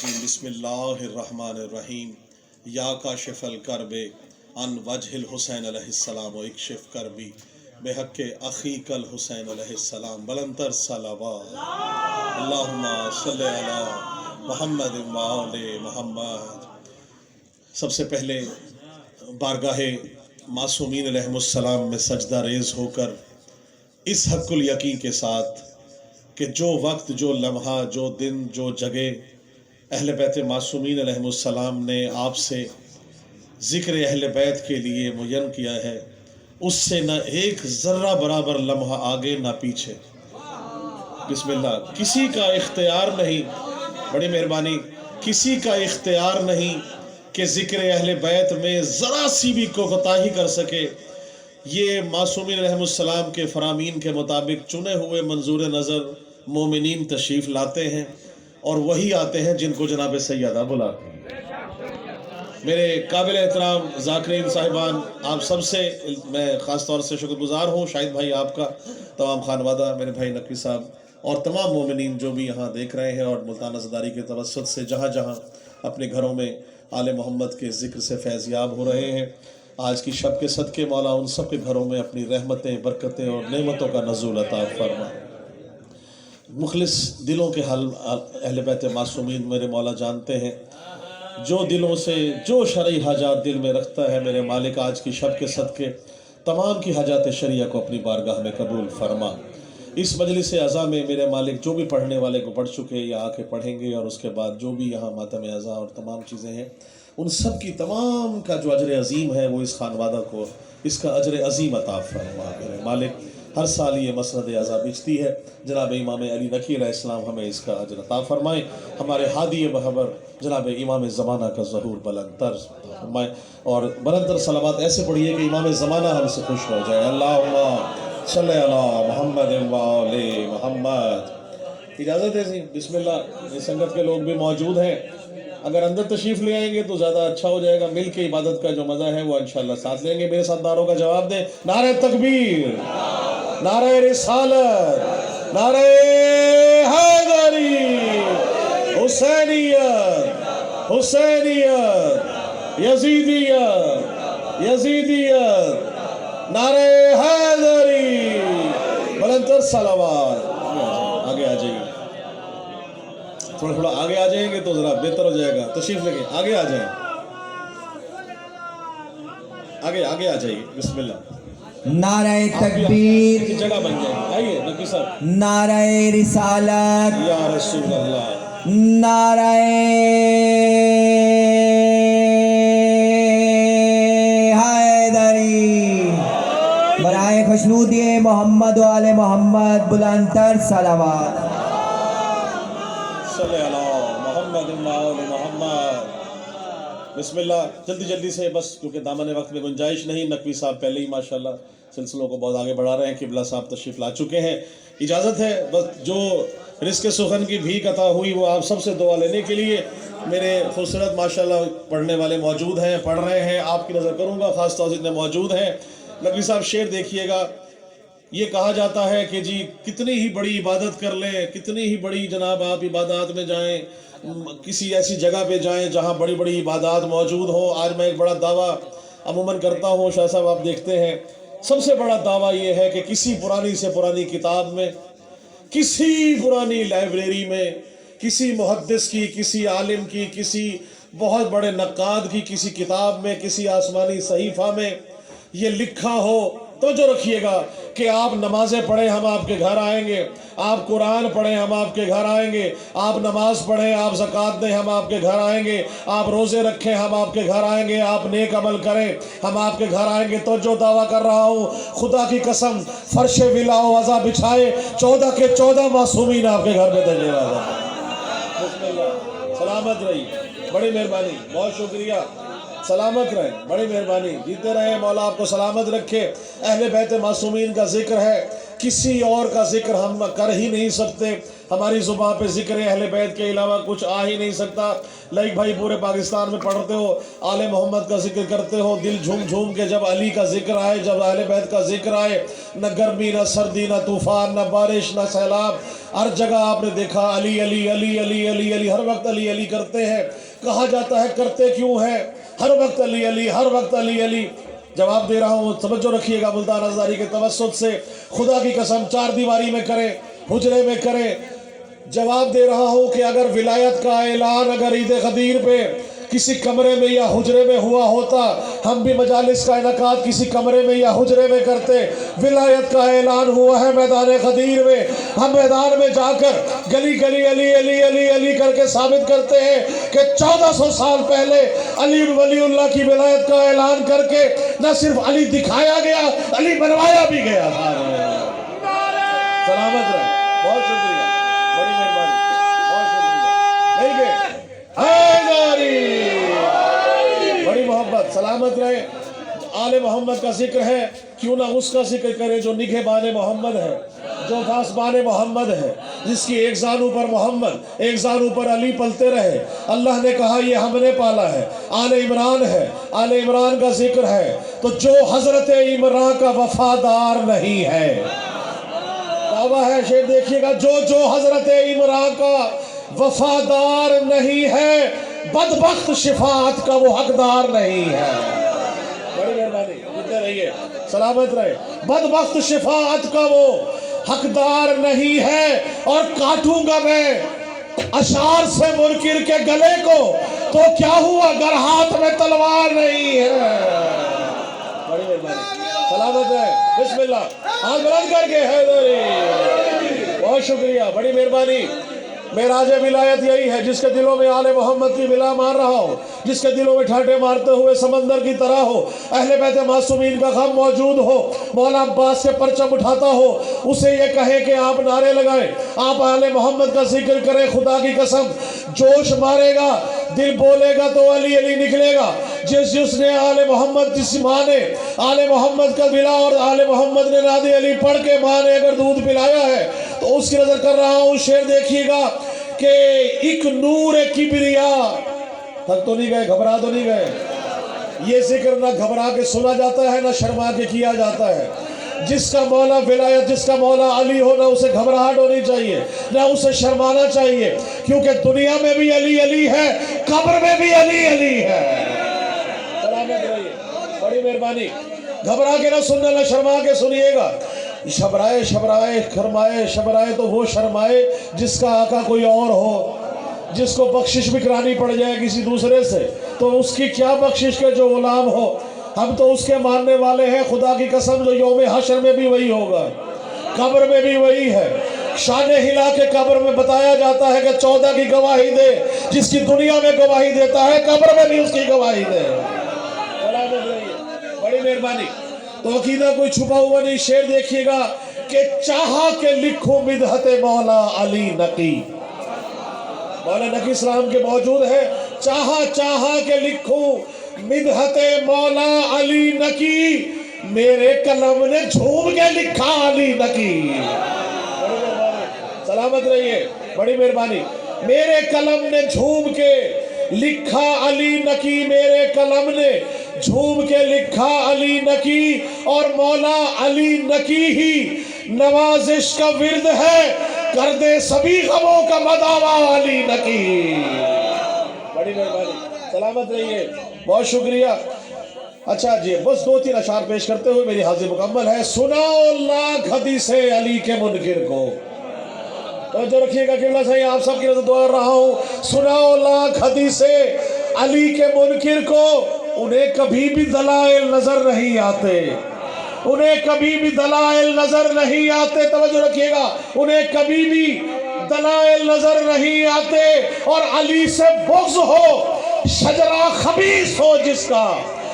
بسم اللہ الرحمن الرحیم یا کاشف الکرب عن وجہ الحسین علیہ السلام و اکشف کربی بحق اخیک الحسین علیہ السلام بلندر صلوات اللہم صلی علی محمد و آل محمد۔ سب سے پہلے بارگاہ معصومین علیہ السلام میں سجدہ ریز ہو کر اس حق الیقین کے ساتھ کہ جو وقت، جو لمحہ، جو دن، جو جگہ اہل بیت معصومین علیہ السلام نے آپ سے ذکر اہل بیت کے لیے معین کیا ہے، اس سے نہ ایک ذرہ برابر لمحہ آگے نہ پیچھے۔ بسم اللہ۔ کسی کا اختیار نہیں، بڑی مہربانی، کسی کا اختیار نہیں کہ ذکر اہل بیت میں ذرا سی بھی کوتاہی کر سکے۔ یہ معصومین علیہ السلام کے فرامین کے مطابق چنے ہوئے منظور نظر مومنین تشریف لاتے ہیں، اور وہی آتے ہیں جن کو جناب سیدہ بلاتے ہیں۔ میرے قابل احترام ذاکرین صاحبان، آپ سب سے میں خاص طور سے شکر گزار ہوں، شاہد بھائی آپ کا، تمام خانوادہ، میرے بھائی نقوی صاحب اور تمام مومنین جو بھی یہاں دیکھ رہے ہیں اور ملتان عزاداری کے توسط سے جہاں جہاں اپنے گھروں میں آل محمد کے ذکر سے فیضیاب ہو رہے ہیں۔ آج کی شب کے صدقے مولا ان سب کے گھروں میں اپنی رحمتیں، برکتیں اور نعمتوں کا نزول عطا فرما۔ مخلص دلوں کے حل اہل بیت معصومین میرے مولا جانتے ہیں، جو دلوں سے جو شرعی حاجات دل میں رکھتا ہے، میرے مالک آج کی شب کے صدقے تمام کی حاجات شرعیہ کو اپنی بارگاہ میں قبول فرما۔ اس مجلس عزا میں میرے مالک جو بھی پڑھنے والے کو پڑھ چکے یا آ کے پڑھیں گے، اور اس کے بعد جو بھی یہاں ماتم عزا اور تمام چیزیں ہیں، ان سب کی تمام کا جو اجر عظیم ہے وہ اس خانوادہ کو اس کا اجر عظیم عطا فرما۔ میرے مالک ہر سال یہ مسند عزا بچتی ہے، جناب امام علی نقی علیہ السلام ہمیں اس کا اجر عطا فرمائیں، ہمارے ہادی محبر جناب امام زمانہ کا ظہور بلند تر فرمائیں، اور بلند تر صلوات ایسے پڑھیے کہ امام زمانہ ہم سے خوش ہو جائے۔ اللہم صلی علی محمد و آل محمد۔ اجازت ہے جی، بسم اللہ۔ اس سنگت کے لوگ بھی موجود ہیں، اگر اندر تشریف لے آئیں گے تو زیادہ اچھا ہو جائے گا، مل کے عبادت کا جو مزہ ہے وہ انشاءاللہ ساتھ لیں گے۔ میرے ساتھ نعروں کا جواب دیں۔ نعرہ تکبیر، نعرہ رسالت، نعرہ حیدری، حسینیت، حسینیت، یزیدیت، یزیدیت، نعرہ حیدری، بلند تر صلوات۔ آگے آ جائیے، تھوڑا تھوڑا آگے آ جائیں گے تو ذرا بہتر ہو جائے گا۔ تشریف لے کے آگے آ جائیں، آگے آگے آ جائیے۔ بسم اللہ۔ نعرہ تکبیر، جگہ بن جائے، آئیے نقوی صاحب۔ نعرہ رسالت، یا رسول اللہ، نعرہ حیدری، برائے خوشنودی محمد و آل محمد بلند تر صلوات۔ صلی اللہ محمد و آل محمد۔ بسم اللہ۔ جلدی جلدی سے، بس کیونکہ دامن وقت میں گنجائش نہیں، نقوی صاحب پہلے ہی ماشاءاللہ سلسلوں کو بہت آگے بڑھا رہے ہیں، قبلہ صاحب تشریف لا چکے ہیں۔ اجازت ہے بس جو رزق سخن کی بھیک عطا ہوئی وہ آپ سب سے دعا لینے کے لیے میرے خوبصورت ماشاءاللہ پڑھنے والے موجود ہیں، پڑھ رہے ہیں، آپ کی نظر کروں گا، خاص طور سے اتنے موجود ہیں۔ نقوی صاحب شعر دیکھیے گا۔ یہ کہا جاتا ہے کہ جی کتنی ہی بڑی عبادت کر لیں، کتنی ہی بڑی جناب آپ عبادات میں جائیں، کسی ایسی جگہ پہ جائیں جہاں بڑی بڑی عبادات موجود ہوں۔ آج میں ایک بڑا دعویٰ عموماً کرتا ہوں، شاہ صاحب آپ دیکھتے ہیں، سب سے بڑا دعویٰ یہ ہے کہ کسی پرانی سے پرانی کتاب میں، کسی پرانی لائبریری میں، کسی محدث کی، کسی عالم کی، کسی بہت بڑے نقاد کی کسی کتاب میں، کسی آسمانی صحیفہ میں یہ لکھا ہو، توجہ رکھیے گا، کہ آپ نمازیں پڑھیں ہم آپ کے گھر آئیں گے، آپ قرآن پڑھیں ہم آپ کے گھر آئیں گے، آپ نماز پڑھیں، آپ زکوٰۃ دیں ہم آپ کے گھر آئیں گے، آپ روزے رکھیں ہم آپ کے گھر آئیں گے، آپ نیک عمل کریں ہم آپ کے گھر آئیں گے۔ تو جو دعویٰ کر رہا ہوں، خدا کی قسم، فرش ولا و عزا بچھائے 14 کے 14 معصومین آپ کے گھر میں تشریف لا جائیں۔ بسم اللہ۔ سلامت رہی، بڑی مہربانی، بہت شکریہ، سلامت رہیں، بڑی مہربانی، جیتے رہیں، مولا آپ کو سلامت رکھے۔ اہل بیت معصومین کا ذکر ہے، کسی اور کا ذکر ہم کر ہی نہیں سکتے، ہماری زبان پہ ذکر اہل بیت کے علاوہ کچھ آ ہی نہیں سکتا۔ لائک بھائی پورے پاکستان میں پڑھتے ہو، آل محمد کا ذکر کرتے ہو، دل جھوم جھوم کے جب علی کا ذکر آئے، جب اہل بیت کا ذکر آئے، نہ گرمی نہ سردی نہ طوفان نہ بارش نہ سیلاب، ہر جگہ آپ نے دیکھا علی علی علی علی علی علی، ہر وقت علی علی کرتے ہیں۔ کہا جاتا ہے کرتے کیوں ہیں؟ ہر وقت علی علی، ہر وقت علی علی۔ جواب دے رہا ہوں، توجہ رکھیے گا ملتان ازہری کے توسط سے، خدا کی قسم چار دیواری میں کریں، حجرے میں کریں۔ جواب دے رہا ہوں کہ اگر ولایت کا اعلان اگر عید غدیر پہ کسی کمرے میں یا حجرے میں ہوا ہوتا، ہم بھی مجالس کا انعقاد کسی کمرے میں یا حجرے میں کرتے۔ ولایت کا اعلان ہوا ہے میدان غدیر میں، ہم میدان میں جا کر گلی گلی علی علی علی علی کر کے ثابت کرتے ہیں کہ 1400 سال پہلے علی ولی اللہ کی ولایت کا اعلان کر کے نہ صرف علی دکھایا گیا، علی بنوایا بھی گیا۔ سلامت رہے، بہت شکریہ، بڑی مہربانی، بہت شکریہ، مل گئے، بڑی محبت، سلامت رہے۔ آل محمد کا ذکر ہے، کیوں نہ اس کا ذکر کرے جو نگہبان محمد ہے، جو پاسبان محمد ہے، جس کی ایک زانو پر محمد ایک زانو پر علی پلتے رہے۔ اللہ نے کہا یہ ہم نے پالا ہے، آل عمران ہے، آل عمران کا ذکر ہے، تو جو حضرت عمران کا وفادار نہیں ہے، دعویٰ ہے، شیر دیکھیے گا، جو حضرت عمران کا وفادار نہیں ہے، بدبخت شفاعت کا وہ حقدار نہیں ہے۔ بڑی مہربانی، جتنے رہیے، سلامت رہے۔ بدبخت شفاعت کا وہ حقدار نہیں ہے، اور کاٹوں گا میں اشعار سے منکر کے گلے کو، تو کیا ہوا اگر ہاتھ میں تلوار نہیں ہے۔ بڑی مہربانی، سلامت رہے، بسم اللہ، ہاتھ بلند کر کے حیدری، بہت شکریہ، بڑی مہربانی۔ معراج ولایت یہی ہے، جس کے دلوں میں آل محمد کی ملا مار رہا ہو، جس کے دلوں میں ٹھاٹے مارتے ہوئے سمندر کی طرح ہو، اہل بیت معصومین کا غم موجود ہو، مولا عباس سے پرچم اٹھاتا ہو، اسے یہ کہے کہ آپ نعرے لگائیں، آپ آل محمد کا ذکر کریں۔ خدا کی قسم جوش مارے گا، دل بولے گا تو علی علی نکلے گا۔ جس نے آل محمد، جس ماں نے آل محمد کا ملا اور آل محمد نے نادی علی پڑھ کے ماں نے اگر دودھ پلایا ہے، تو اس کی نظر کر رہا ہوں، شعر دیکھیے گا کہ ایک نور کبریا، تھک تو نہیں گئے، گھبرا تو نہیں گئے؟ یہ ذکر نہ گھبرا کے سنا جاتا ہے، نہ شرما کے کیا جاتا ہے۔ جس کا مولا ولایت، جس کا مولا علی ہو، نہ اسے گھبراہٹ ہونی چاہیے، نہ اسے شرمانا چاہیے، کیونکہ دنیا میں بھی علی علی ہے، قبر میں بھی علی علی ہے۔ سلامت رہیے، بڑی مہربانی، گھبرا کے نہ سننا، نہ شرما کے سنیے گا۔ شبرائے شبرائے خرمائے، شبرائے تو وہ شرمائے جس کا آقا کوئی اور ہو، جس کو بخشش بھی کرانی پڑ جائے کسی دوسرے سے، تو اس کی کیا بخشش کے جو غلام ہو۔ ہم تو اس کے ماننے والے ہیں، خدا کی قسم، جو یوم حشر میں بھی وہی ہوگا، قبر میں بھی وہی ہے۔ شان ہلا کے قبر میں بتایا جاتا ہے کہ 14 کی گواہی دے، جس کی دنیا میں گواہی دیتا ہے قبر میں بھی اس کی گواہی دے۔ بڑی مہربانی، تو عقیدہ کوئی چھپا ہوا نہیں۔ شعر دیکھیے گا کہ چاہا کہ لکھوں مدحت مولا علی نقی، مولا نقی اسلام کے موجود ہے، چاہا کہ لکھوں مدحت مولا علی نقی، میرے قلم نے جھوم کے لکھا علی نقی۔ بڑی مہربانی، سلامت رہیے، بڑی مہربانی۔ میرے قلم نے جھوم کے لکھا علی نقی، میرے قلم نے جھوم کے لکھا علی نقی، اور مولا علی نقی ہی نوازش کا ورد ہے، کر دے سبھی غموں کا مداوا علی نقی۔ بڑی مہربانی، سلامت رہیے، بہت شکریہ۔ اچھا جی، بس 2-3 اشعار پیش کرتے ہوئے میری حاضری مکمل ہے۔ سناؤ لاکھ حدیث علی کے منکر کو، توجہ رکھیے گا، قبلہ صحیح، آپ سب کی نظر دعا کر رہا ہوں۔ سناؤ لاکھ حدیث علی کے منکر کو، انہیں کبھی بھی دلائل نظر نہیں آتے، انہیں کبھی بھی دلائل نظر نہیں آتے، توجہ رکھیے گا، انہیں کبھی بھی دلائل نظر نہیں آتے، اور علی سے بغض ہو، شجرہ خبیث ہو جس کا،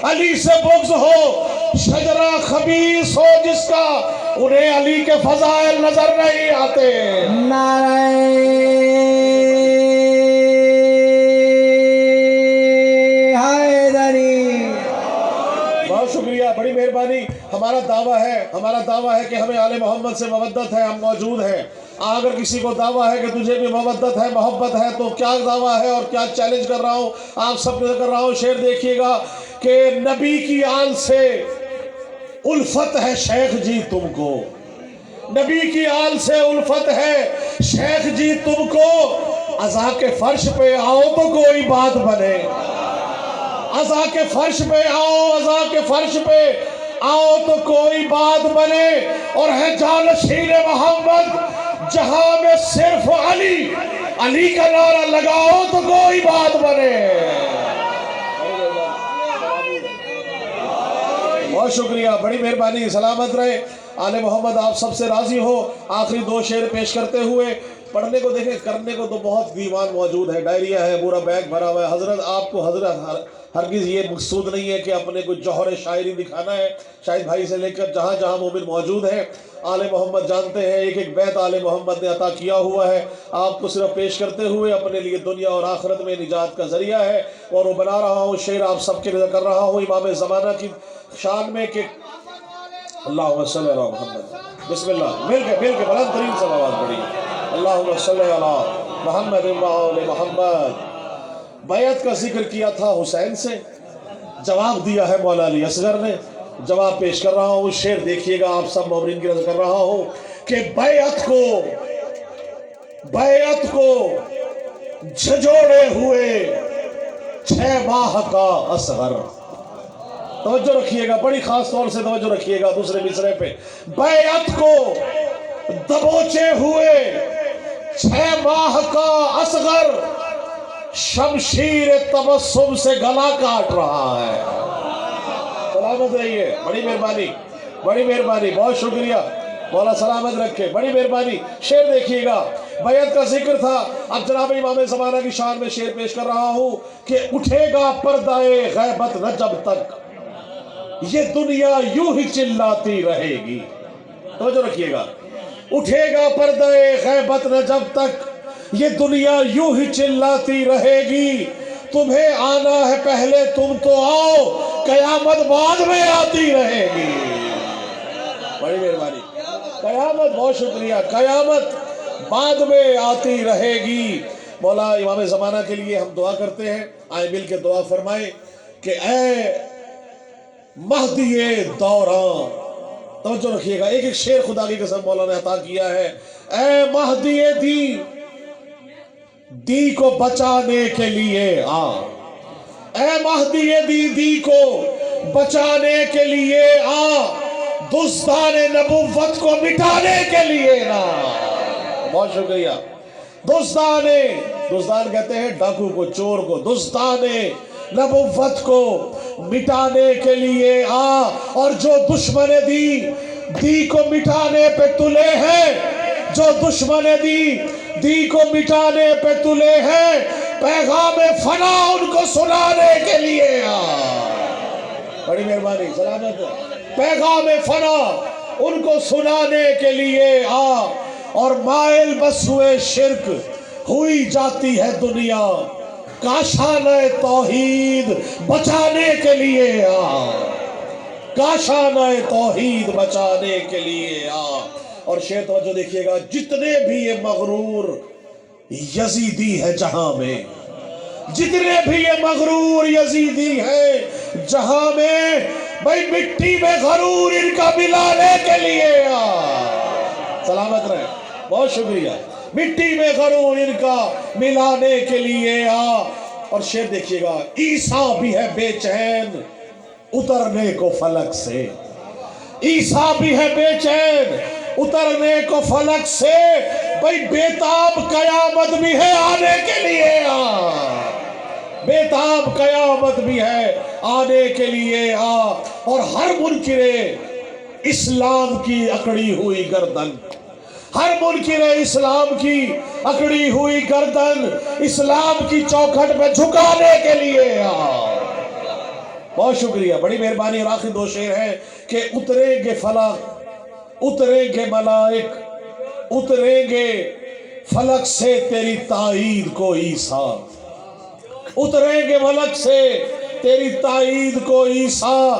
علی سے بغض ہو، شجرہ خبیث ہو جس کا، انہیں علی کے فضائل نظر نہیں آتے۔ نعرہ حیدری، بہت شکریہ، بڑی مہربانی۔ ہمارے ہمارا دعویٰ ہے کہ ہمیں آل محمد سے مودت ہے، ہم موجود ہیں۔ اگر کسی کو دعویٰ ہے کہ تجھے بھی مودت ہے، محبت ہے، تو کیا دعویٰ ہے اور کیا چیلنج کر رہا ہوں آپ سب کو کر رہا ہوں۔ شعر دیکھیے گا کہ نبی کی آل سے الفت ہے شیخ جی تم کو، نبی کی آل سے الفت ہے شیخ جی تم کو، عزا کے فرش پہ آؤ تو کوئی بات بنے، عزا کے فرش پہ آؤ، عزا کے فرش پہ آؤ تو کوئی بات بنے، اور ہے جانشین محمد جہاں میں صرف علی، علی کا نعرہ لگاؤ تو کوئی بات بنے۔ بہت شکریہ، بڑی مہربانی، سلامت رہے۔ آل محمد آپ سب سے راضی ہو۔ آخری دو شعر پیش کرتے ہوئے، پڑھنے کو دیکھیں، کرنے کو تو بہت دیوان موجود ہے، ڈائریہ ہے، پورا بیگ بھرا ہوا ہے۔ حضرت آپ کو ہرگز یہ مقصود نہیں ہے کہ اپنے کو جوہر شاعری دکھانا ہے۔ شاہد بھائی سے لے کر جہاں جہاں مومن موجود ہیں، آل محمد جانتے ہیں ایک ایک بیت آل محمد نے عطا کیا ہوا ہے۔ آپ کو صرف پیش کرتے ہوئے اپنے لیے دنیا اور آخرت میں نجات کا ذریعہ ہے، اور وہ بنا رہا ہوں شعر آپ سب کے لیے کر رہا ہوں امام زمانہ کی شان میں کہ اللہم صلی علی محمد، بسم اللہ، مل کے بلند ترین صلوات پڑھیے، اللہم صلی علی محمد و آل محمد۔ بیعت کا ذکر کیا تھا حسین سے، جواب دیا ہے مولا علی اصغر نے، جواب پیش کر رہا ہوں۔ شعر دیکھیے گا آپ سب مومنین کی نظر کر رہا ہوں کہ بیعت کو جھجوڑے ہوئے 6 ماہ کا اصغر، توجہ رکھیے گا، بڑی خاص طور سے توجہ رکھیے گا دوسرے مصرعے پہ، بیعت کو دبوچے ہوئے 6 ماہ کا اصغر، شمشیر تبسم سے گلا کاٹ رہا ہے۔ سلامت رہیے، بڑی مہربانی، بہت شکریہ، مولا سلامت رکھے، بڑی مہربانی۔ شعر دیکھیے گا، بیعت کا ذکر تھا، اب جناب امام زمانہ کی شان میں شعر پیش کر رہا ہوں کہ اٹھے گا پردہ غیبت نہ جب تک یہ دنیا یوں ہی چلاتی رہے گی، توجہ رکھیے گا، اٹھے گا پردہ غیبت نہ جب تک یہ دنیا یوں ہی چلاتی رہے گی، تمہیں آنا ہے پہلے تم تو آؤ، قیامت بعد میں آتی رہے گی۔ بڑی مہربانی، قیامت، بہت شکریہ، قیامت بعد میں آتی رہے گی۔ مولا امام زمانہ کے لیے ہم دعا کرتے ہیں، آئے مل کے دعا فرمائیں کہ اے مہدی دوران، توجہ رکھیے گا، ایک ایک شعر خدا کی قسم مولا نے عطا کیا ہے، اے مہدی دی کو بچانے کے لیے آ، اے مہدی دی کو بچانے کے لیے آ، دزدان نبوت کو مٹانے کے لیے نا۔ بہت شکریہ۔ دزدان کہتے ہیں ڈاکو کو، چور کو، دزدان نبوت کو مٹانے کے لیے آ، اور جو دشمن دی کو مٹانے پہ تلے ہیں، جو دشمن دی کو مٹانے پہ تلے ہیں، پیغام فنا ان کو سنانے کے لیے آ۔ بڑی مہربانی، سلامت، پیغام فنا ان کو سنانے کے لیے آ، اور مائل بس ہوئے شرک ہوئی جاتی ہے دنیا، کاشانہ توحید بچانے کے لیے آ، کاشانہ توحید بچانے کے لیے آ۔ اور شعر توجہ دیکھیے گا، جتنے بھی یہ مغرور یزیدی ہے جہاں میں، جتنے بھی یہ مغرور یزیدی ہے جہاں میں، بھائی مٹی میں غرور ان کا ملانے کے لیے آ۔ سلامت رہے، بہت شکریہ، مٹی میں غرور ان کا ملانے کے لیے آ۔ اور شعر دیکھیے گا، عیسیٰ بھی ہے بے چین اترنے کو فلک سے، عیسیٰ بھی ہے بے چین اترنے کو فلک سے، بھئی بیتاب قیامت بھی ہے آنے کے لیے آ، بیتاب قیامت بھی ہے آنے کے لیے آ۔ اور ہر منکر اسلام کی اکڑی ہوئی گردن، ہر منکر اسلام کی اکڑی ہوئی گردن اسلام کی چوکھٹ میں جھکانے کے لیے آ۔ بہت شکریہ، بڑی مہربانی۔ اور آخری 2 شعر ہیں کہ اتریں گے فلک، اتریں گے ملائک، اتریں گے فلک سے تیری تائید کو عیسیٰ، اتریں گے فلک سے تیری تائید کو عیسیٰ،